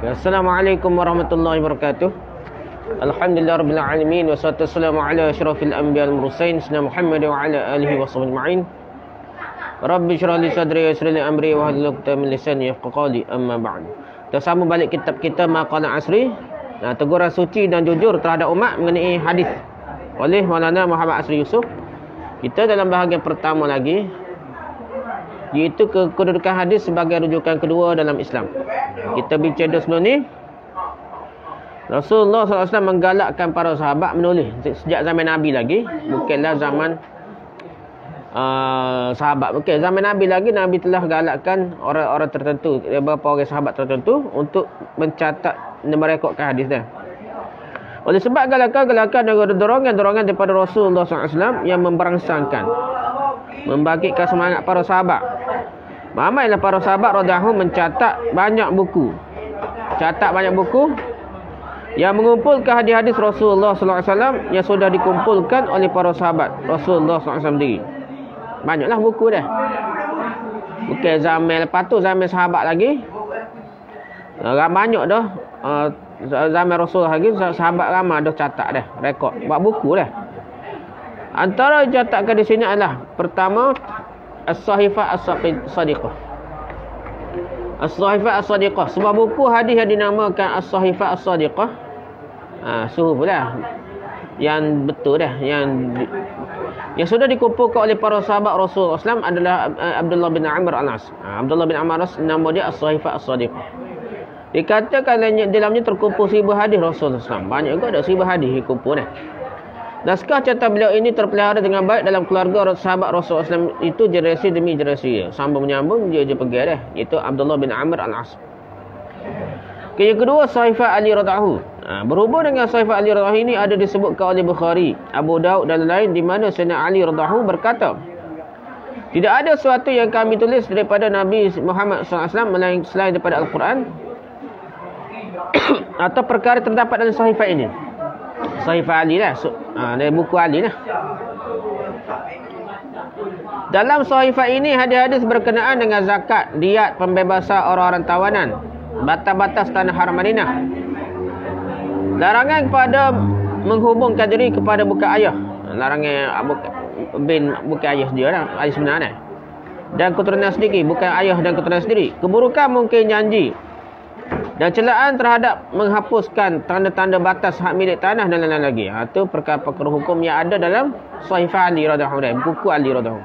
Assalamualaikum warahmatullahi wabarakatuh. Alhamdulillah rabbil alamin wassalatu wassalamu ala asyrafil anbiya'i wal mursalin sayyidina Muhammad wa ala alihi washabbihi ajma'in. Rabbi shrah li sadri wa yassir li amri wa hlul 'uqdatam min lisani yafqahu qawli, amma ba'd. Kita sambung balik kitab kita Maqalah Asri, teguran suci dan jujur terhadap umat mengenai hadis oleh Maulana Muhammad Asri Yusof. Kita dalam bahagian pertama lagi, iaitu kedudukan hadis sebagai rujukan kedua dalam Islam. Kita bincang sebelum ni, Rasulullah SAW menggalakkan para sahabat menulis sejak zaman Nabi lagi, bukanlah zaman sahabat. Bukan zaman Nabi lagi, Nabi telah galakkan orang-orang tertentu, beberapa orang sahabat tertentu untuk mencatat dan merekodkan hadis dah. Oleh sebab galakan-galakan dan dorongan-dorongan daripada Rasulullah SAW yang memberangsangkan, membangkitkan semangat para sahabat. Ramailah para sahabat radhiyallahu mencatat banyak buku. Catat banyak buku yang mengumpulkan hadis-hadis Rasulullah SAW yang sudah dikumpulkan oleh para sahabat Rasulullah SAW sendiri. Banyaklah buku dah. Bukan zaman lepas tu, zaman sahabat lagi. Banyak dah. Zaman Rasulullah lagi, sahabat ramai dah catat dah, rekod, buat buku dah. Antara yang catatkan di sini adalah pertama, As-Sahifah As-Sadiqah. As-Sahifah As-Sadiqah, sebuah buku hadis yang dinamakan As-Sahifah As-Sadiqah. Suhuf lah, yang betul dah, yang sudah dikumpulkan oleh para sahabat Rasulullah SAW adalah Abdullah bin Amr Al-As. Abdullah bin Amr Al-As, nama dia As-Sahifah As-Sadiqah. Dikatakan dalamnya terkumpul 1000 hadis Rasulullah SAW. Banyak juga ada 1000 hadis dikumpul dah. Naskah catatan beliau ini terpelihara dengan baik dalam keluarga sahabat Rasulullah SAW itu, generasi demi generasi. Sambung menyambung, dia je pergi dah. Itu Abdullah bin Amr Al-As. Yang kedua, Sahifah Ali radhiyallahu. Berhubung dengan Sahifah Ali radhiyallahu ini ada disebutkan oleh Bukhari, Abu Daud dan lain, di mana Sayyidina Ali radhiyallahu berkata, tidak ada sesuatu yang kami tulis daripada Nabi Muhammad SAW selain daripada Al-Quran atau perkara terdapat dalam Sahifah ini. Sahifah Ali lah, dari buku Ali lah. Dalam Sahifah ini hadis-hadis berkenaan dengan zakat, diat, pembebasan orang-orang tawanan, batas-batas tanah haram Madinah, larangan kepada menghubungkan diri kepada bukan ayah, larangan bukan ayah dia lah, ayah sebenarnya, dan keturunan sendiri, bukan ayah dan keturunan sendiri, keburukan mungkin janji, dan celaan terhadap menghapuskan tanda-tanda batas hak milik tanah dan lain-lain lagi. Itu perkara-perkara hukum yang ada dalam Sahifah Ali radhiyallahu, buku Ali radhiyallahu.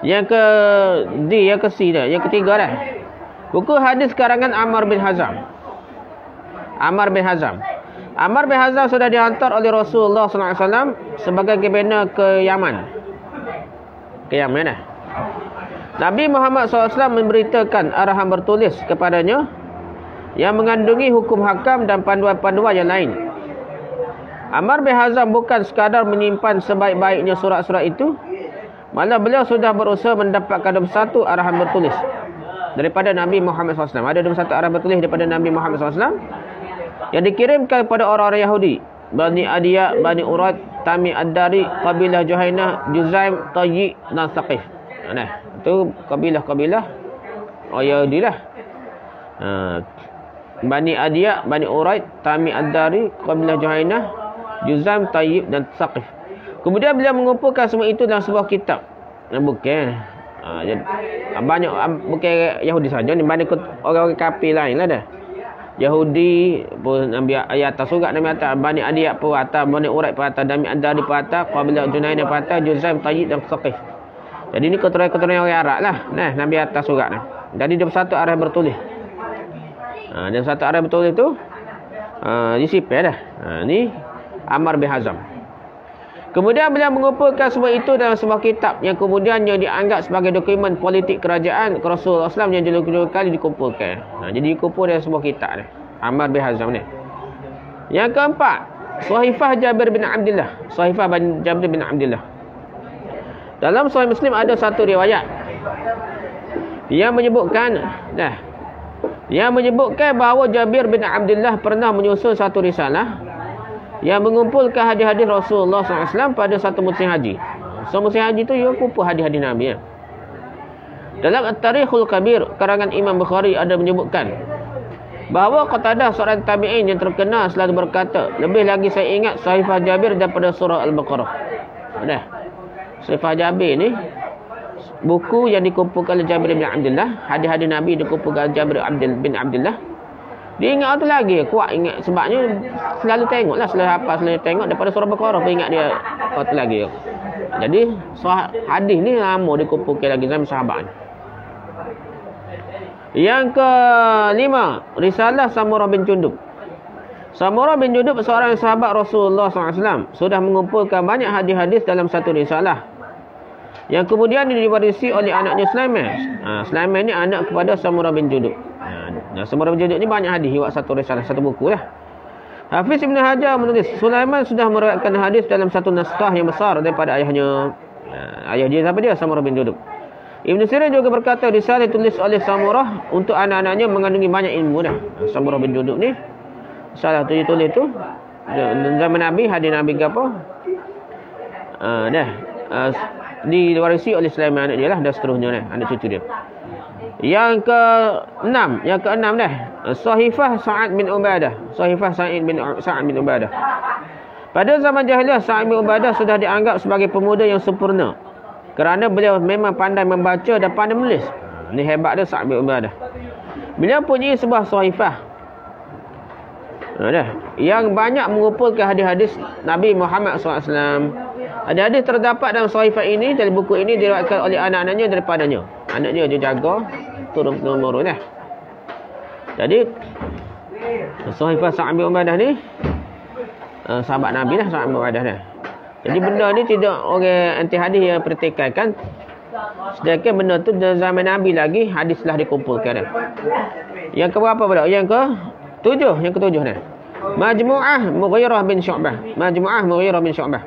Yang ketiga dah, buku hadis karangan Ammar bin Hazam. Ammar bin Hazam sudah dihantar oleh Rasulullah SAW sebagai gubernur ke Yaman. Nabi Muhammad SAW memberitakan arahan bertulis kepadanya yang mengandungi hukum hakam dan panduan-panduan yang lain. Ammar bin Hazam bukan sekadar menyimpan sebaik-baiknya surat-surat itu, malah beliau sudah berusaha mendapatkan 21 arahan bertulis daripada Nabi Muhammad SAW. Ada 21 arahan bertulis daripada Nabi Muhammad SAW yang dikirimkan kepada orang-orang Yahudi, Bani Adiyah, Bani Urad, Tamim Ad-Dari, kabilah Juhainah, Juzaim, Tayyi dan Saqif. Itu kabilah-kabilah Yahudi lah. Bani Adiyah, Bani Urad, Tamim Ad-Dari, kabilah Juhainah, Juzaim, Tayyi dan Saqif. Kemudian beliau mengumpulkan semua itu dalam sebuah kitab. Bukan banyak, bukan Yahudi saja ni, banyak orang-orang kafir lain lah dah. Yahudi pun ambil ayat atas juga, Nabi atas Bani Adiyah pun atas, Bani Urad pun atas, Tamim Ad-Dari pun atas, kabilah Juhainah pun atas, Juzaim, Tayyi dan Saqif. Jadi ni keturunan orang Arab lah. Nabi atas surat ni. Jadi dia satu arah bertulis. Dan satu arah bertulis tu disipir dah. Ni Ammar bin Hazam. Kemudian beliau mengumpulkan semua itu dalam sebuah kitab yang kemudiannya dianggap sebagai dokumen politik kerajaan Rasulullah SAW yang dulu kali dikumpulkan. Jadi dikumpul dalam sebuah kitab ni, Ammar bin Hazam ni. Yang keempat, Sahifah Jabir bin Abdullah. Sahifah Jabir bin Abdullah. Dalam Sahih Muslim ada satu riwayat yang menyebutkan bahawa Jabir bin Abdullah pernah menyusun satu risalah yang mengumpulkan hadis-hadis Rasulullah SAW pada satu musim haji. So musim haji tu dia kumpul hadis-hadis Nabi. Dalam At-Tarikhul Kabir karangan Imam Bukhari ada menyebutkan bahawa Qatadah seorang tabi'in yang terkenal selalu berkata, lebih lagi saya ingat Sahifah Jabir daripada surah Al-Baqarah. Dah. Sahifah Jabir ni buku yang dikumpulkan oleh Jabir bin Abdullah, hadis-hadis Nabi dikumpulkan oleh Jabir bin Abdullah. Dia ingat tu lagi, kuat ingat sebabnya selalu tengoklah, selalu hafal, selalu tengok daripada surah Al-Baqarah pun ingat dia kuat lagi. Jadi hadis ni lama dikumpulkan lagi zaman sahabat. Yang kelima, risalah Samurah bin Jundub. Samurah bin Jundub seorang sahabat Rasulullah SAW, sudah mengumpulkan banyak hadis-hadis dalam satu risalah, yang kemudian diwarisi oleh anaknya Sulaiman. Sulaiman ni anak kepada Samurah bin Jundub. Samurah bin Jundub ni banyak hadis, buat satu risalah, satu buku lah. Hafiz Ibn Hajar menulis, Sulaiman sudah meriwayatkan hadis dalam satu naskah yang besar daripada ayahnya. Ayah dia siapa dia? Samurah bin Jundub. Ibn Sirin juga berkata, risalah ditulis oleh Samurah untuk anak-anaknya mengandungi banyak ilmu dah. Samurah bin Jundub ni salah tu ditulis tu zaman Nabi, hadis Nabi ke apa? Diwarisi oleh Sulaiman anak dia lah, dan seterusnya dah, anak cucu dia. Yang keenam dah, Sahifah Sa'ad bin Ubadah. Sahifah Sa'ad bin Ubadah. Pada zaman jahiliyah, Sa'ad bin Ubadah sudah dianggap sebagai pemuda yang sempurna kerana beliau memang pandai membaca dan pandai menulis. Ini hebat dia Sa'ad bin Ubadah. Beliau punya sebuah sahifah yang banyak mengumpulkan hadis-hadis Nabi Muhammad SAW. Hadis-hadis terdapat dalam sahifah ini, dari buku ini diriwayatkan oleh anak-anaknya daripadanya. Anak dia jaga turun-temurun dah. Jadi sahifah Sa'ad bin Ubadah ni sahabat Nabi lah, Sa'ad bin Ubadah dah. Jadi benda ni tidak orang anti hadis yang pertikaikan. Sedangkan benda tu dalam zaman Nabi lagi hadis telah dikumpulkan dah. Yang keberapa pula? Yang ketujuh dah. Majmu'ah Mughirah bin Syu'bah. Majmu'ah Mughirah bin Syu'bah.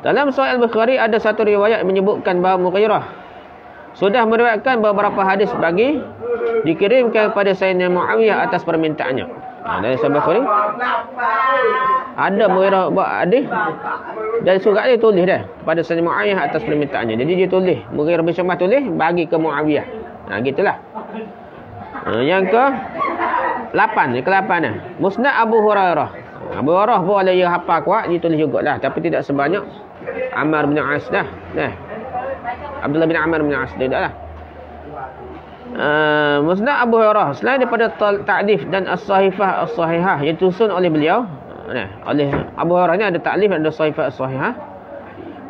Dalam Sahih Al-Bukhari ada satu riwayat menyebutkan bahawa Mughirah sudah meriwayatkan beberapa hadis bagi dikirimkan kepada Sayyidina Muawiyah atas permintaannya. Dari Sahih Al-Bukhari ada Mughirah buat hadis, dari surat dia tulis dah kepada Sayyidina Muawiyah atas permintaannya. Jadi dia tulis, Mughirah bin Syu'bah tulis bagi ke Muawiyah. Gitulah. Yang ke-8 dah. Musnad Abu Hurairah. Abu Hurairah pun ada yang hafal kuat, dia tulis jugalah, tapi tidak sebanyak Ammar bin As dah. Abdullah bin Ammar bin As dia dah lah. Musnad Abu Hurairah selain daripada ta'lif dan as-sahifah as-sahihah yang disusun oleh beliau, oleh Abu Hurairah ni ada ta'lif dan ada sahifah as-sahihah.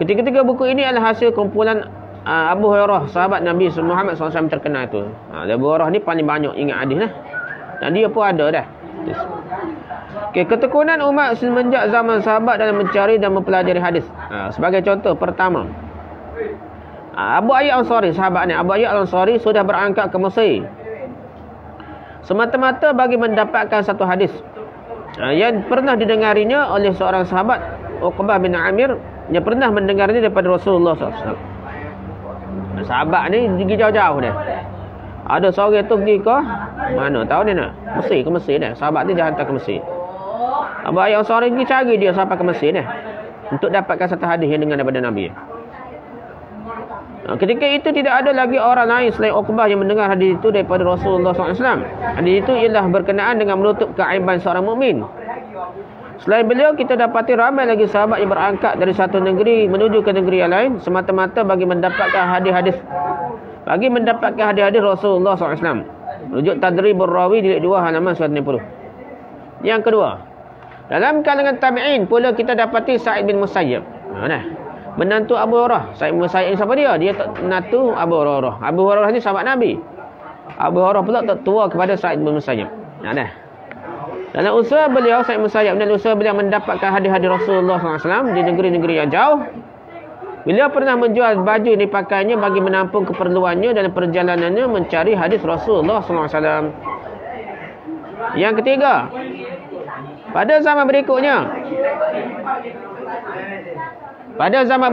Ketiga-tiga buku ini adalah hasil kumpulan Abu Hurairah, sahabat Nabi Muhammad SAW terkenal tu. Abu Hurairah ni paling banyak ingat hadis lah. Dan dia pun ada dah. Ketekunan umat semenjak zaman sahabat dalam mencari dan mempelajari hadis. Sebagai contoh, pertama, Abu Ayyub Al-Ansari, sahabat ni Abu Ayyub Al-Ansari sudah berangkat ke Mesir semata-mata bagi mendapatkan satu hadis yang pernah didengarinya oleh seorang sahabat, Uqbah bin Amir, yang pernah mendengarnya daripada Rasulullah SAW. Sahabat ni pergi jauh-jauh dia. Ada seorang tu pergi ke mana? Tahu dia nak? Mesir, ke Mesir dah. Sahabat ni dia hantar ke Mesir. Abu Ayyub Al-Ansari pergi cari dia sampai ke Mesir dah, untuk dapatkan satu hadis yang dengar daripada Nabi. Ketika itu tidak ada lagi orang lain selain Uqbah yang mendengar hadis itu daripada Rasulullah SAW. Hadis itu ialah berkenaan dengan menutup keaiban seorang mukmin. Selain beliau, kita dapati ramai lagi sahabat yang berangkat dari satu negeri menuju ke negeri yang lain semata-mata bagi mendapatkan hadis-hadis Rasulullah SAW. Rujuk Tadribur Rawi jilid 2 halaman 160. Yang kedua, dalam kalangan tabi'in pula kita dapati Sa'id bin Musayyib. Menantu Abu Hurairah. Sa'id bin Musayyib siapa dia? Dia menantu Abu Hurairah. Abu Hurairah ni sahabat Nabi. Abu Hurairah pula tertua kepada Sa'id bin Musayyib. Dalam usaha beliau, Sa'id bin Musayyib, dan usaha beliau mendapatkan hadis-hadis Rasulullah SAW di negeri-negeri yang jauh, beliau pernah menjual baju yang dipakainya bagi menampung keperluannya dalam perjalanannya mencari hadis Rasulullah SAW. Yang ketiga, pada zaman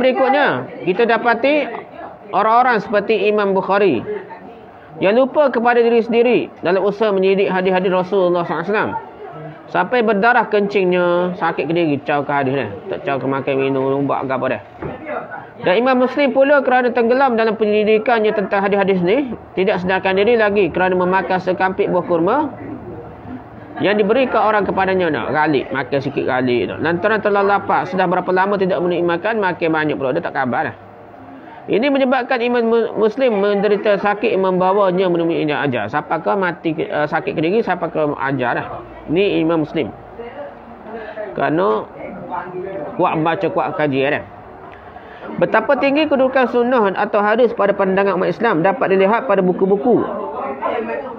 berikutnya kita dapati orang-orang seperti Imam Bukhari yang lupa kepada diri sendiri dalam usaha menyidik hadis-hadis Rasulullah SAW, sampai berdarah kencingnya, sakit ke diri, caw ke hadis dah, tak caw ke makan minum, ubat ke apa dah. Dan Imam Muslim pula kerana tenggelam dalam penyelidikannya tentang hadis-hadis ni, tidak sedarkan diri lagi kerana memakan sekampik buah kurma yang diberi ke orang kepadanya nak galik, makan sikit galik nak. Lantaran terlalu lapar, sudah berapa lama tidak menikmati makan, makan banyak pula, dia tak khabar dah. Ini menyebabkan iman Muslim menderita sakit yang membawanya menemui ajar. Siapa ke mati sakit ke diri, siapa ke ajar dah. Ini iman Muslim. Kerana kuat baca, kuat kaji dah. Betapa tinggi kedudukan sunnah atau hadis pada pandangan umat Islam dapat dilihat pada buku-buku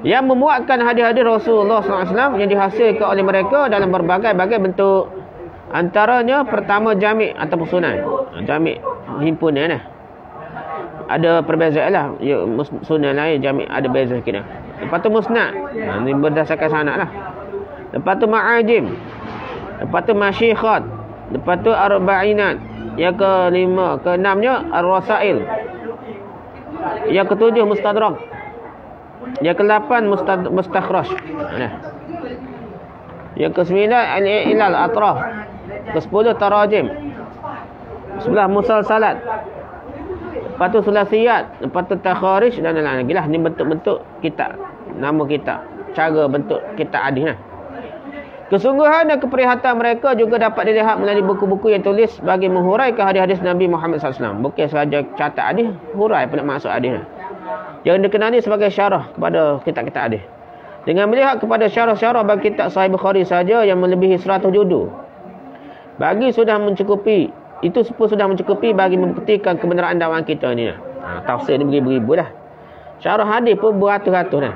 yang memuatkan hadis-hadis Rasulullah SAW yang dihasilkan oleh mereka dalam berbagai-bagai bentuk. Antaranya pertama jami' atau sunan. Jami' himpunan dah. Ada perbezaan lah. Ya, sunan lain, jami' ada beza sikit dah. Lepas tu musnad. Ini berdasarkan sanad lah. Lepas tu ma'ajim. Lepas tu masyikhat. Lepas tu arba'inat. Yang kelima, keenamnya ar-rasail. Yang ketujuh mustadrak. Yang ke-8 mustakhraj. Yang ke-9 al-ilal atraf. Ke-10 tarajim. 11 musalsalat. Lepas tu sulasiyat. Lepas tu takharij dan lain-lain lagi lah. Ni bentuk-bentuk kitab. Nama kitab. Cara bentuk kitab hadis lah. Kesungguhan dan keprihatan mereka juga dapat dilihat melalui buku-buku yang tulis bagi menghuraikan hadis-hadis Nabi Muhammad SAW. Bukan sahaja catat hadis, hurai pula maksud hadis. Yang dikenali sebagai syarah kepada kitab-kitab hadis. Dengan melihat kepada syarah-syarah bagi kitab Sahih Bukhari saja yang melebihi 100 judul. Bagi sudah mencukupi, itu pun sudah mencukupi bagi membuktikan kebenaran dakwaan kita ni. Tafsir ni beribu-ribu dah. Syarah hadis pun beratus-ratus dah.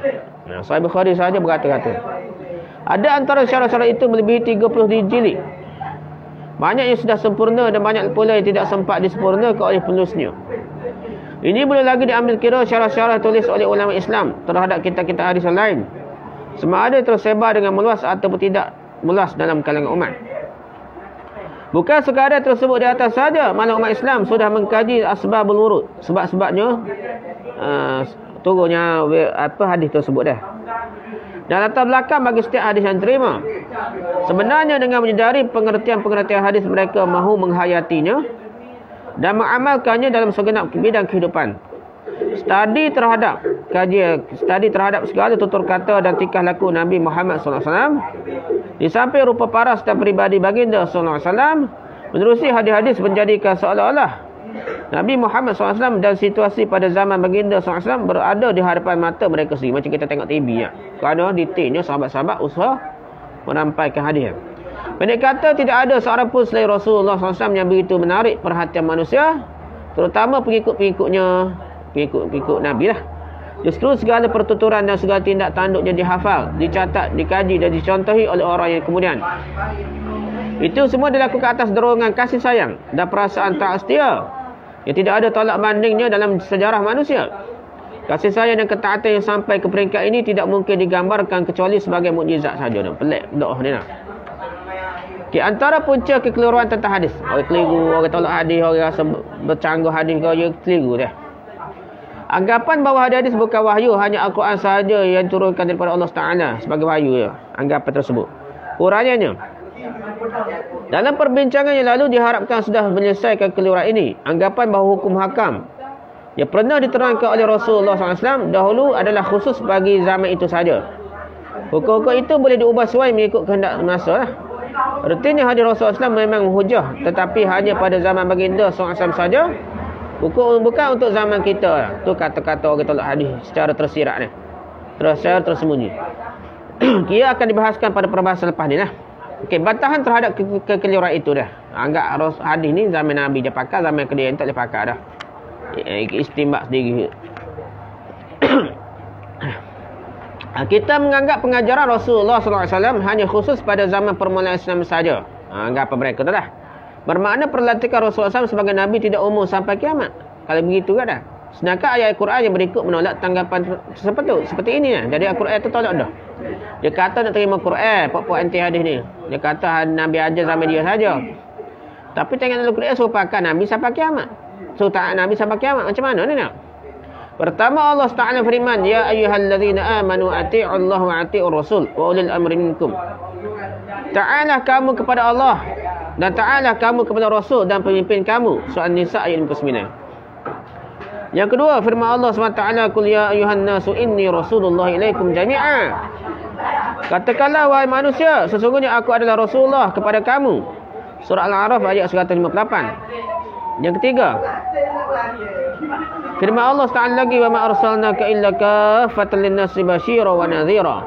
Sahih Bukhari saja beratus-ratus. Ada antara syarah-syarah itu melebihi 30 jilid. Banyak yang sudah sempurna dan banyak pula yang tidak sempat disempurnakan oleh penulisnya. Ini boleh lagi diambil kira syarah-syarah tulis oleh ulama Islam terhadap kitab-kitab hadis yang lain. Sama ada tersebar dengan meluas atau tidak meluas dalam kalangan umat. Bukan sekadar tersebut di atas saja, malah umat Islam sudah mengkaji asbabul wurud, sebab-sebabnya turunnya hadis tersebut dah. Dan latar belakang bagi setiap hadis yang terima. Sebenarnya dengan menyedari pengertian-pengertian hadis, mereka mahu menghayatinya dan mengamalkannya dalam segenap bidang kehidupan. Studi terhadap segala tutur kata dan tingkah laku Nabi Muhammad SAW. Di samping rupa paras dan peribadi baginda SAW, menerusi hadis-hadis menjadikan seolah-olah Nabi Muhammad SAW dan situasi pada zaman baginda SAW berada di hadapan mata mereka sendiri. Macam kita tengok TV ya. Kerana detailnya sahabat-sahabat usaha menampaikan hadis. Pendek kata, tidak ada seorang pun selain Rasulullah SAW yang begitu menarik perhatian manusia, terutama pengikut Nabi lah. Justru segala pertuturan dan segala tindak tanduknya dihafal, dicatat, dikaji dan dicontohi oleh orang yang kemudian. Itu semua dilakukan atas dorongan kasih sayang dan perasaan tak setia yang tidak ada tolak bandingnya dalam sejarah manusia. Kasih sayang dan ketaatan yang sampai ke peringkat ini tidak mungkin digambarkan kecuali sebagai mukjizat saja. Pelik doa ni lah. Okay, antara punca kekeliruan tentang hadis. Orang keliru, orang tolak hadis, orang rasa bercanggah hadis, orang keliru dia. Anggapan bahawa hadis bukan wahyu, hanya Al-Quran sahaja yang turunkan daripada Allah Ta'ala sebagai wahyu ya. Anggapan tersebut. Urayanya, dalam perbincangan yang lalu diharapkan sudah menyelesaikan keliruan ini. Anggapan bahawa hukum hakam yang pernah diterangkan oleh Rasulullah SAW dahulu adalah khusus bagi zaman itu saja. Hukum-hukum itu boleh diubah sesuai mengikut kehendak masa lah. Artinya hadis Rasulullah SAW memang hujah, tetapi hanya pada zaman baginda SAW saja. Hukum bukan untuk zaman kita lah. Tu kata-kata orang tolak hadis secara tersirat ni, secara tersembunyi. Ia akan dibahaskan pada perbahasan lepas ni lah. Okey, bantahan terhadap kekeliruan itu dah. Anggap hadis ni zaman Nabi je pakai, zaman kemudian tak boleh pakai dah. Istimbak sendiri. Kita menganggap pengajaran Rasulullah SAW hanya khusus pada zaman permulaan Islam saja. Anggap mereka tu dah. Bermakna perlantikan Rasulullah SAW sebagai Nabi tidak umum sampai kiamat. Kalau begitu kan dah. Sedangkan ayat Al-Quran yang berikut menolak tanggapan seperti ini lah. Jadi Al-Quran itu tolak dah. Dia kata nak terima Quran, pokok anti hadis ni. Dia kata Nabi aja zaman dia saja. Tapi tengok dalam Quran suruh pakai Nabi sampai kiamat. Suruh taat Nabi sampai kiamat. Macam mana ni nak? Pertama Allah Ta'ala firman, ya ayyuhallazina amanu ati'u Allah wa ati'u Rasul wa ulil amri minkum. Ta'alah kamu kepada Allah dan ta'alah kamu kepada Rasul dan pemimpin kamu. Surah An-Nisa ayat 59. Yang kedua, firman Allah SWT, qul ya ayyuhan nasu inni rasulullah ilaikum jami'a. Katakanlah wahai manusia, sesungguhnya aku adalah Rasulullah kepada kamu. Surah Al-A'raf ayat 158. Yang ketiga, firman Allah Ta'ala lagi, wa ma arsalnaka illa kaffatan lin-nasi basyira wa nadhira.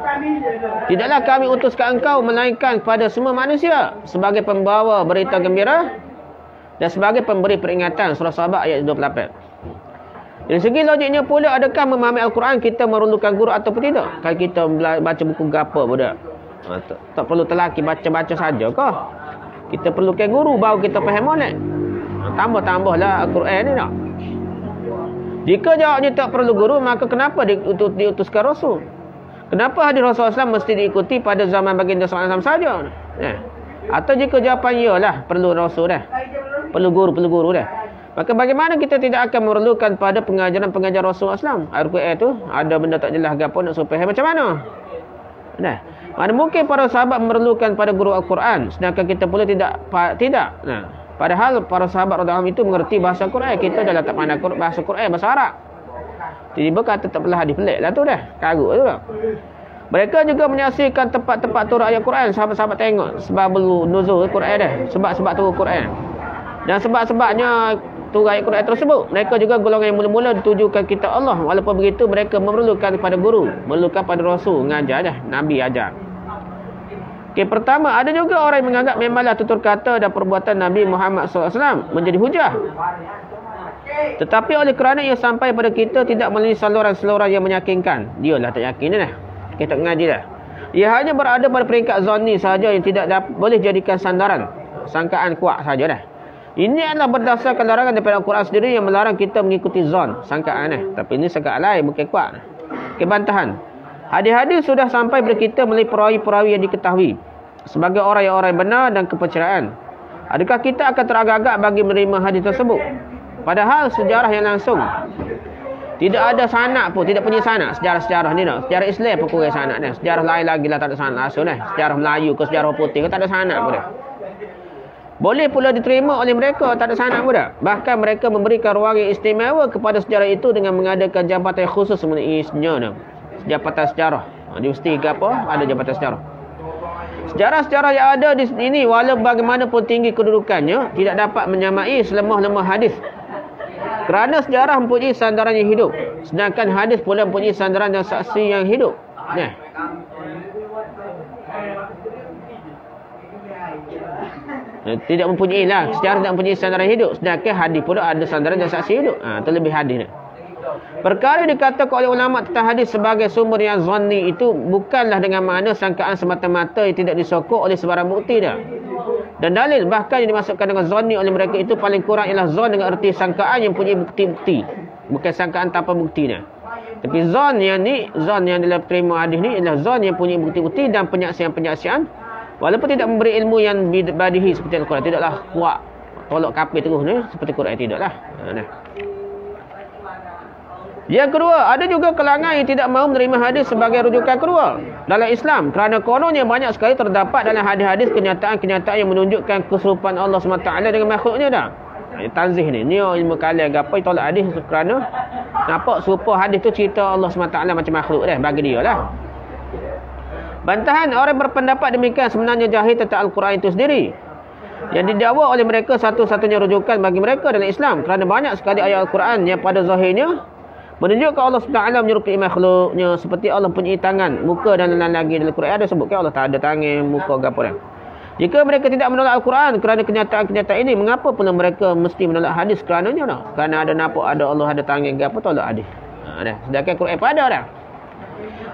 Tidaklah kami utuskan engkau melainkan kepada semua manusia sebagai pembawa berita gembira dan sebagai pemberi peringatan. Surah Sabah ayat 28. Dari segi logiknya pula, adakah memahami Al-Quran kita memerlukan guru ataupun tidak? Kalau kita baca buku gapa pula, tak perlu telaki baca-baca saja kah? Kita perlukan guru baru kita faham molek. Tambah-tambahlah Al-Quran ni tak? Jika jawabnya tak perlu guru, maka kenapa diutuskan Rasul? Kenapa hadis Rasulullah SAW mesti diikuti pada zaman baginda SAW saja? Atau jika jawapan iyalah, perlu Rasul dah, perlu guru dah, maka bagaimana kita tidak akan memerlukan pada pengajaran Rasulullah SAW? Al-Quran tu ada benda tak jelas ke apa, nak supaya macam mana? Mana mungkin para sahabat memerlukan pada guru Al-Quran, sedangkan kita pula tidak. Padahal para sahabat radhiyallahu anhum itu mengerti bahasa Quran. Kita dah tak pandai bahasa Quran, bahasa Arab. Tiba-tiba kata tak belah hadis pelik lah tu dah. Karut tu lah. Mereka juga menyaksikan tempat-tempat turun ayat Quran. Sahabat-sahabat tengok sebabul nuzul Quran dah. Sebab-sebab turun Quran. Dan sebab-sebabnya turun ayat Quran tersebut. Mereka juga golongan yang mula-mula ditujukan kitab Allah. Walaupun begitu, mereka memerlukan pada guru, memerlukan pada Rasul, mengajar dah, Nabi ajar. Okey, pertama, ada juga orang yang menganggap memanglah tutur kata dan perbuatan Nabi Muhammad SAW menjadi hujah. Tetapi oleh kerana ia sampai pada kita tidak melalui saluran-saluran yang meyakinkan, dialah tak yakin dah. Kita tak mengaji dah. Ia hanya berada pada peringkat zonni sahaja yang tidak boleh jadikan sandaran, sangkaan kuat saja dah. Ini adalah berdasarkan larangan daripada Al-Quran sendiri yang melarang kita mengikuti zon, sangkaan Tapi ini sangkaan lain, bukan kuat. Okey, bantahan. Hadis-hadis sudah sampai kepada kita melalui perawi-perawi yang diketahui sebagai orang-orang benar dan kepercayaan. Adakah kita akan teragak-agak bagi menerima hadis tersebut? Padahal sejarah yang langsung tidak ada sanak pun, tidak punya sanak sejarah-sejarah ni dah. Sejarah Islam pun kurang sanak dah. Sejarah lain lagi lah tak ada sanak langsung dah. Sejarah Melayu ke sejarah putih ke tak ada sanak pun dah. Boleh pula diterima oleh mereka, tak ada sanak pun dah. Bahkan mereka memberikan ruang yang istimewa kepada sejarah itu dengan mengadakan jabatan khusus mengenainya dah. Jabatan sejarah. Universiti ke apa, ada jabatan sejarah. Sejarah-sejarah yang ada di sini, walau bagaimanapun tinggi kedudukannya, tidak dapat menyamai selemah-lemah hadis. Kerana sejarah mempunyai sandaran yang hidup, sedangkan hadis pula mempunyai sandaran dan saksi yang hidup. Tidak mempunyai lah, sejarah tidak mempunyai sandaran hidup, sedangkan hadis pula ada sandaran dan saksi hidup. Itu lebih hadis dah. Perkara dikatakan oleh ulama tentang hadis sebagai sumber yang zanni itu bukanlah dengan makna sangkaan semata-mata yang tidak disokong oleh sebarang bukti dah. Dan dalil bahkan yang dimasukkan dengan zanni oleh mereka itu paling kurang ialah zon dengan erti sangkaan yang punya bukti-bukti, bukan sangkaan tanpa bukti dah. Tapi zon yang dalam terima hadis ni ialah zon yang punya bukti-bukti dan penyaksian-penyaksian, walaupun tidak memberi ilmu yang badihi seperti Al-Quran. Tidaklah kuat tolak kapir terus ni seperti Quran, tidaklah. Yang kedua, ada juga kalangan yang tidak mahu menerima hadis sebagai rujukan kedua dalam Islam, kerana kononnya banyak sekali terdapat dalam hadis-hadis kenyataan-kenyataan yang menunjukkan keserupaan Allah SWT dengan makhluknya dah. Tanzih ni ilmu kalam apa tolak hadis kerana nampak serupa hadis tu cerita Allah SWT macam makhluk dah, bagi dia lah. Bantahan, orang berpendapat demikian sebenarnya jahil tentang Al-Quran itu sendiri, yang didakwa oleh mereka satu-satunya rujukan bagi mereka dalam Islam, kerana banyak sekali ayat Al-Quran yang pada zahirnya menunjukkan Allah SWT menyerupai makhluknya, seperti Allah punya tangan, muka dan lain-lain lagi. Dalam Quran ada sebutkan Allah tak ada tangan, muka ke apa dah. Jika mereka tidak menolak Al-Quran kerana kenyataan-kenyataan ini, mengapa pula mereka mesti menolak hadis kerananya dah? Kerana ada nampak ada Allah ada tangan ke apa, tolak hadis. Sedangkan Quran pada dah.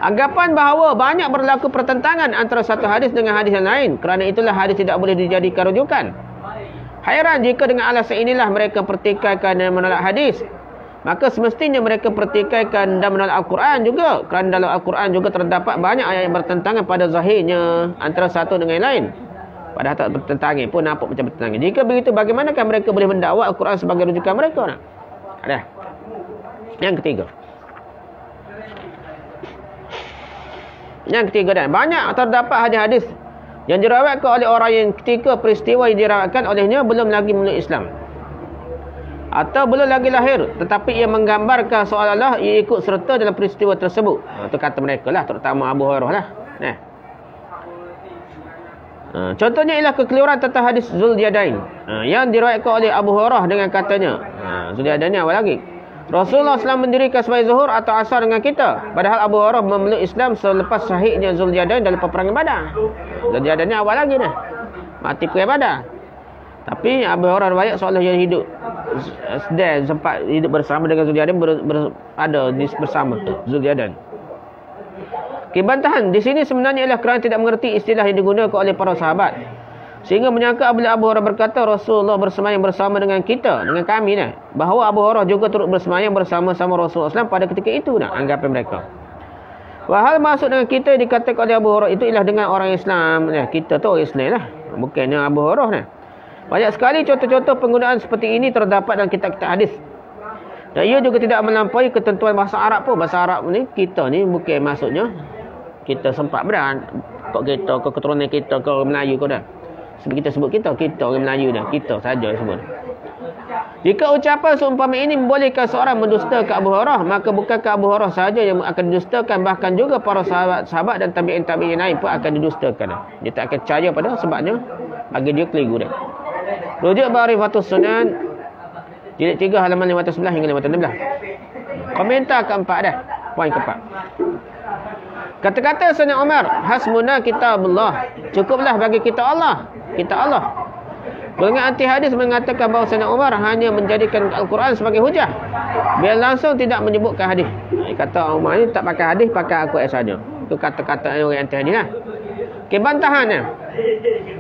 Anggapan bahawa banyak berlaku pertentangan antara satu hadis dengan hadis yang lain, kerana itulah hadis tidak boleh dijadikan rujukan. Hairan jika dengan alasan inilah mereka pertikaikan dan menolak hadis, maka semestinya mereka pertikaikan dan menolak Al-Quran juga, kerana dalam Al-Quran juga terdapat banyak ayat yang bertentangan pada zahirnya antara satu dengan yang lain. Padahal tak bertentangan pun nampak macam bertentangan. Jika begitu, bagaimanakah mereka boleh mendakwa Al-Quran sebagai rujukan mereka? Ada. Yang ketiga dah, banyak terdapat hadis-hadis yang diriwayatkan oleh orang yang ketika peristiwa yang diriwayatkan olehnya belum lagi memeluk Islam atau belum lagi lahir, tetapi ia menggambarkan seolah-olah ia ikut serta dalam peristiwa tersebut. Itu kata mereka lah, terutama Abu Hurairah lah. Contohnya ialah kekeliruan tentang hadis Zulyadain yang diriwayatkan oleh Abu Hurairah dengan katanya, Zulyadain ni awal lagi, Rasulullah SAW mendirikan sembahyang zuhur atau asar dengan kita, padahal Abu Hurairah memeluk Islam selepas syahidnya Zulyadain dalam peperangan Badar. Zulyadain ni awal lagi dah, mati perang Badar. Tapi Abu Hurairah riwayat seolah dia hidup sedang sempat hidup bersama dengan Zulyadain, ada bersama Zulyadain. Bantahan di sini sebenarnya ialah kerana tidak mengerti istilah yang digunakan oleh para sahabat, sehingga menyangka apabila Abu Hurairah berkata Rasulullah bersemayam bersama dengan kita, dengan kami bahawa Abu Hurairah juga turut bersemayam bersama-sama Rasulullah SAW pada ketika itu anggapan mereka. Wahal maksud dengan kita yang dikatakan oleh Abu Hurairah itu ialah dengan orang Islam. Kita tu orang Islam lah, bukannya Abu Hurairah. Banyak sekali contoh-contoh penggunaan seperti ini terdapat dalam kitab-kitab hadis. Dan ia juga tidak melampaui ketentuan bahasa Arab pun. Bahasa Arab ni, kita ni bukan maksudnya kita sempat beran kok kita, kok keturunan kita, kok orang Melayu kau dah. Sebab kita sebut kita orang Melayu dah, kita saja sebut. Jika ucapan seumpama ini membolehkan seorang mendustakan Abu Hurairah, maka bukankah Abu Hurairah saja yang akan didustakan, bahkan juga para sahabat dan tabi'in lain pun akan didustakan. Dia tak akan percaya pada sebabnya bagi dia keliru dah. Rujuk Ma'rifatus Sunan jilid 3 halaman 511 hingga 516. Komentar keempat dah. Poin keempat. Kata-kata Sayyidina Umar, hasbuna kitabullah, cukuplah bagi kita Allah. Golongan anti hadis mengatakan bahawa Sayyidina Umar hanya menjadikan Al-Quran sebagai hujah, biar langsung tidak menyebutkan hadis. Kata Umar ni tak pakai hadis, pakai Al-Quran saja. Itu kata-kata orang anti hadis lah. Bantahannya,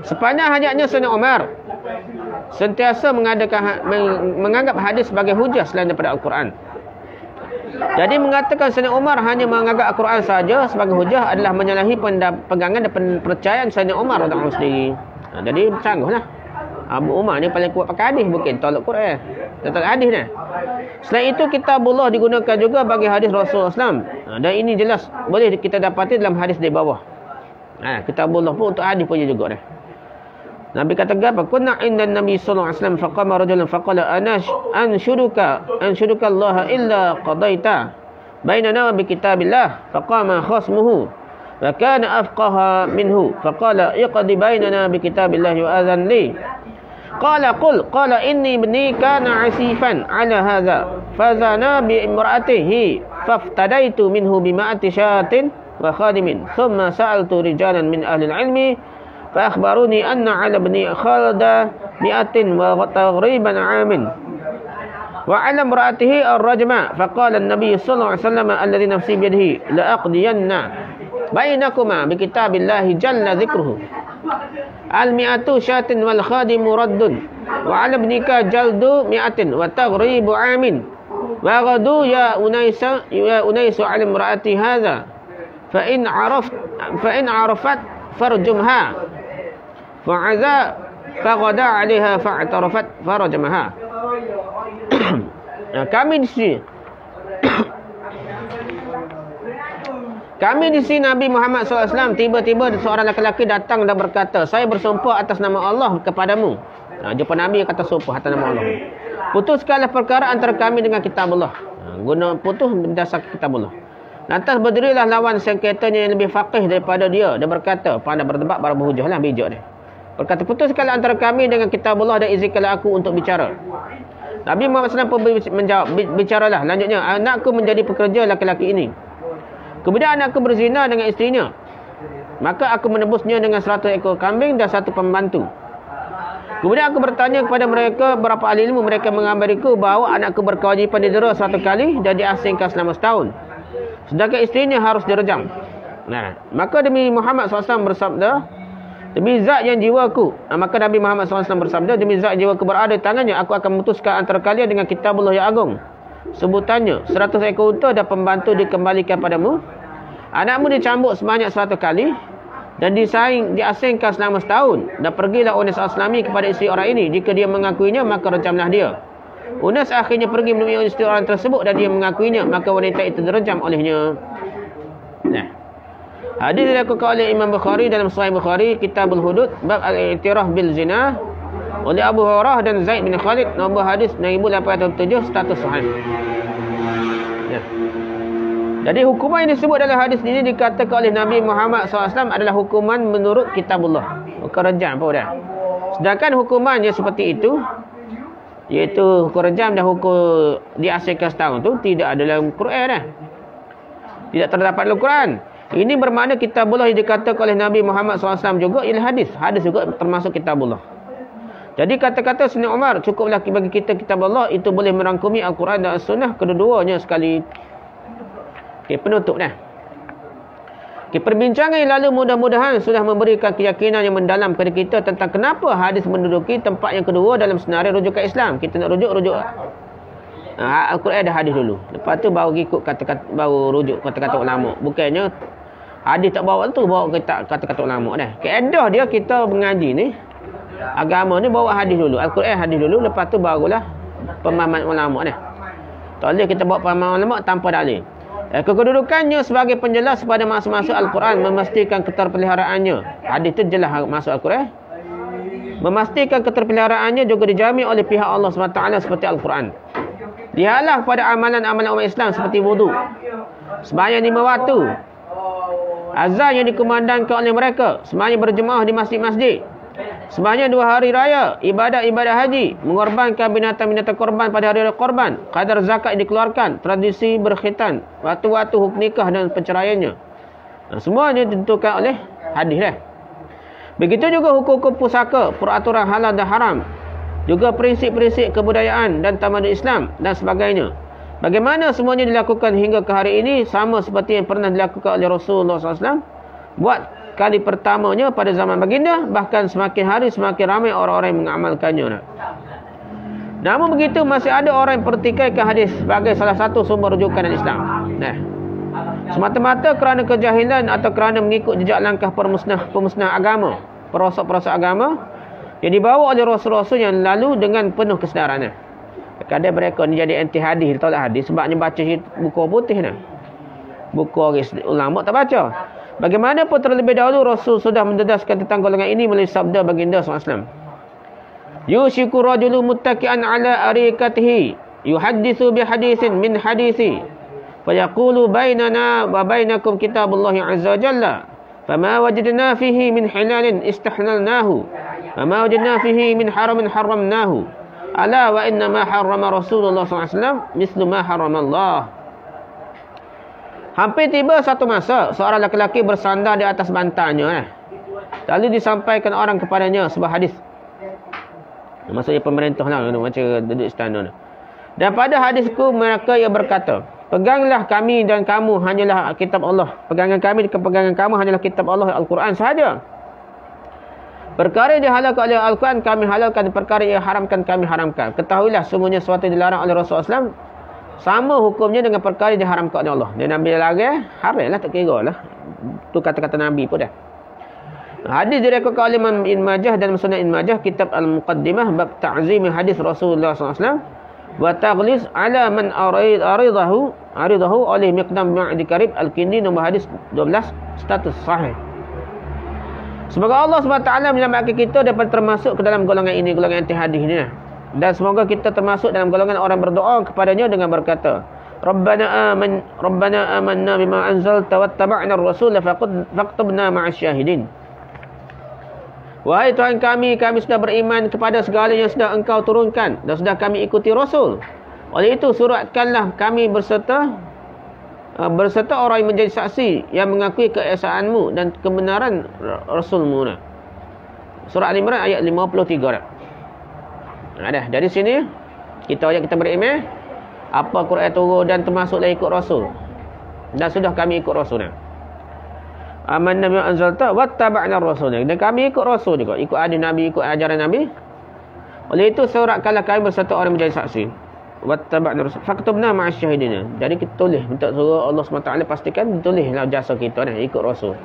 sepanjang hayatnya Sayyidina Umar sentiasa menganggap hadis sebagai hujah selain daripada Al-Quran. Jadi mengatakan Sayyidina Umar hanya menganggap Al-Quran saja sebagai hujah adalah menyalahi pegangan dan percayaan Sayyidina Umar radhiyallahu sendiri. Jadi canggihlah. Abu Umar ni paling kuat pakai hadis, bukan tolak Quran. Tolak hadis ni. Selain itu kitabullah digunakan juga bagi hadis Rasulullah SAW. Dan ini jelas boleh kita dapati dalam hadis di bawah. Kitabullah pun untuk hadis pun juga dah. Nabi kata apa? Kunna inda Nabi sallallahu alaihi wasallam faqama rajulun faqala anshuduka Allah illa qadaita bainana bi kitabillah faqama khasmuhu wa kana afqaha minhu faqala iqdi bainana bi kitabillah wa adhan li qala qala inni ibni kana asifan ala hadha fazana bi imra'atihi faftadaitu minhu bi ma'ati syatin wa khadimin thumma sa'altu rijalan min ahli al-ilmi فأخبروني أن على بن خالد 100 وتغريبا عام وعلى امرأته الرجم فقال النبي صلى الله عليه وسلم الذي نفسي بيده لأقضين بينكما بكتاب الله جل ذكره 100 شاة والخادم رد وعلى ابنك جلد 100 وتغريب عام وغدوا يا أنيس على امرأتي هذا فإن عرفت فرجمها فغدا عليها فاعترفت فرجمها. Kami di sini Nabi Muhammad SAW tiba-tiba seorang lelaki datang dan berkata, saya bersumpah atas nama Allah kepadamu. Jumpa Nabi kata sumpah atas nama Allah. Putuskanlah perkara antara kami dengan kitabullah. Guna putus berdasar kitabullah. Lantas berdirilah lawan sengketanya yang lebih faqih daripada dia. Dia berkata, pandai berdebat, baru berhujah lah, bijak dia. Berkata, putuskanlah antara kami dengan kitabullah dan izinkanlah aku untuk bicara. Nabi Muhammad SAW pun menjawab, bicaralah. Lanjutnya, anakku menjadi pekerja laki-laki ini. Kemudian anakku berzina dengan isterinya. Maka aku menebusnya dengan 100 ekor kambing dan 1 pembantu. Kemudian aku bertanya kepada mereka, berapa ahli ilmu, mereka mengabariku bahawa anakku berkewajipan didera 1 kali dan diasingkan selama setahun. Sedangkan isterinya harus direjam. Maka demi Muhammad SAW bersabda, demi zat yang jiwaku, maka Nabi Muhammad SAW bersabda, demi zat jiwaku berada di tangannya, aku akan memutuskan antara kalian dengan kitabullah yang agung. Sebutannya 100 ekor unta dan pembantu dikembalikan padamu. Anakmu dicambuk sebanyak 100 kali dan diasingkan selama setahun. Dan pergilah Unas Aslami kepada isteri orang ini. Jika dia mengakuinya, maka rejamlah dia. Unas akhirnya pergi menemui isteri orang tersebut dan dia mengakuinya, maka wanita itu direjam olehnya. Hadis dilakukan oleh Imam Bukhari dalam Sahih Bukhari Kitabul Hudud bab al-i'tiraf bil zina oleh Abu Hurairah dan Zaid bin Khalid, nombor hadis 6807, status sahih. Jadi hukuman yang disebut dalam hadis ini dikatakan oleh Nabi Muhammad SAW adalah hukuman menurut kitabullah. kau rejam pun dah. Sedangkan hukumannya seperti itu, iaitu hukum rejam dan hukum diasingkan setahun tu tidak ada dalam Quran dah. Tidak terdapat dalam Quran. Ini bermakna kitabullah yang dikatakan oleh Nabi Muhammad SAW juga ialah hadis. Hadis juga termasuk kitabullah. Jadi kata-kata Sayyidina Umar, cukuplah bagi kita kitabullah, itu boleh merangkumi Al-Quran dan As-Sunnah kedua-duanya sekali. Okey, penutup dah. Okay, perbincangan yang lalu mudah-mudahan sudah memberikan keyakinan yang mendalam kepada kita tentang kenapa hadis menduduki tempat yang kedua dalam senarai rujukan Islam. Kita nak rujuk Al-Quran ada hadis dulu. Lepas tu baru ikut kata-kata, baru rujuk kata-kata ulama. Bukannya hadis tak bawa tu, bawa kata-kata ulama dah. Kaedah dia kita mengaji ni, agama ni bawa hadis dulu. Al-Quran hadis dulu, lepas tu barulah pemahaman ulama dah. Tak boleh kita bawa pemahaman ulama tanpa dalil. Kedudukannya sebagai penjelas pada maksud-maksud Al-Quran, memastikan keterpeliharaannya. Hadis itu jelas masuk Al-Quran. Memastikan keterpeliharaannya juga dijamin oleh pihak Allah SWT seperti Al-Quran. Dihalah pada amalan-amalan umat Islam seperti wudu, sembahyang 5 waktu, azan yang dikumandangkan oleh mereka, sembahyang berjemaah di masjid-masjid, sembahyang 2 hari raya, ibadat-ibadat haji, mengorbankan binatang-binatang korban pada hari korban, kadar zakat yang dikeluarkan, tradisi berkhitan, waktu-waktu hukum nikah dan perceraiannya. Semuanya ditentukan oleh hadis dah. Begitu juga hukum-hukum pusaka, peraturan halal dan haram, juga prinsip-prinsip kebudayaan dan tamadun Islam dan sebagainya. Bagaimana semuanya dilakukan hingga ke hari ini sama seperti yang pernah dilakukan oleh Rasulullah SAW buat kali pertamanya pada zaman baginda, bahkan semakin hari semakin ramai orang-orang yang mengamalkannya. Namun begitu, masih ada orang yang pertikaikan hadis sebagai salah satu sumber rujukan Islam. Semata-mata kerana kejahilan atau kerana mengikut jejak langkah pemusnah agama, perosok-perosok agama yang dibawa oleh rasul-rasul yang lalu dengan penuh kesedaran. Kadang mereka ni jadi anti hadis, tolak hadis sebabnya baca buku putih ni. Buku ulama tak baca. Bagaimanapun terlebih dahulu Rasul sudah mendedaskan tentang golongan ini melalui sabda baginda SAW. Yushiku rajulu muttaki'an ala arikatihi yuhaddisu bihadisin min hadisi fayaqulu bainana wa bainakum kitabullahi azza wa jalla fama wajadna fihi min hilalin istahlalnahu fama wajadna fihi min haramin haramnahu ala wa inna ma harrama Rasulullah SAW mislu ma harrama Allah. Hampir tiba satu masa, seorang lelaki bersandar di atas bantalnya. Lalu disampaikan orang kepadanya sebuah hadis. Maksudnya pemerintah lah, macam duduk istana. Dan pada hadisku mereka yang berkata, peganglah kami dan kamu hanyalah kitab Allah. Pegangan kami dan pegangan kamu hanyalah kitab Allah, Al-Quran sahaja. Perkara yang dihalalkan oleh Al-Quran kami halalkan, perkara yang haramkan kami haramkan. Ketahuilah sungguhnya sesuatu yang dilarang oleh Rasulullah SAW sama hukumnya dengan perkara yang diharamkan oleh Allah. Dan Nabi larang, haram lah, tak kira lah. Itu kata-kata Nabi pun dah. Hadis direkodkan oleh Imam Ibn Majah dan Musnad Ibn Majah, kitab Al-Muqaddimah, bab ta'zim hadis Rasulullah SAW wa taghlis ala man aridahu oleh Miqdam bin Adi Karib Al-Kindi, nombor hadis 12, status sahih. Semoga Allah SWT menyelamatkan kita dapat termasuk ke dalam golongan ini, golongan anti hadis ni. Dan semoga kita termasuk dalam golongan orang berdoa kepadanya dengan berkata, Rabbana amanna bima anzalta wattaba'na ar-rasul faqtubna ma'as syahidin. Wahai Tuhan kami sudah beriman kepada segala yang sudah Engkau turunkan dan sudah kami ikuti Rasul. Oleh itu suratkanlah kami berserta orang yang menjadi saksi yang mengakui keesaanmu dan kebenaran Rasulmu. Surah Al-Imran ayat 53. Dah, dari sini kita beriman apa Quran turun dan termasuklah ikut Rasul. Dan sudah kami ikut Rasul. Amanna bima anzalta wattaba'na ar-rasul. Dan kami ikut Rasul juga, ikut hadis Nabi, ikut ajaran Nabi. Oleh itu suratkanlah kami berserta orang menjadi saksi. Wattaba'na ar-rasul faktubna ma'as syahidin. Jadi kita tulis, minta suruh Allah SWT pastikan ditulislah jasa kita ikut Rasul.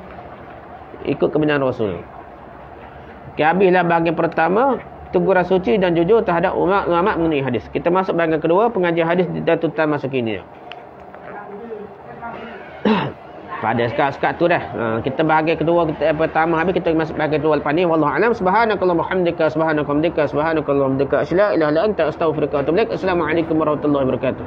Ikut kebenaran Rasul. Okay, habislah bahagian pertama, teguran suci dan jujur terhadap ulama mengenai hadis. Kita masuk bahagian kedua, pengajian hadis dan tuntutan masa kini. Pada sekat tu dah. Kita bahagian kedua, kita pertama habis, kita masuk bahagian kedua lepas ni. Wallahu a'lam. Subhanakallahumma hamdika subhanakallahumma hamdika subhanakallahumma hamdika asyhadu an la ilaha illa anta astaghfiruka wa atubu ilaik. Assalamualaikum warahmatullahi wabarakatuh.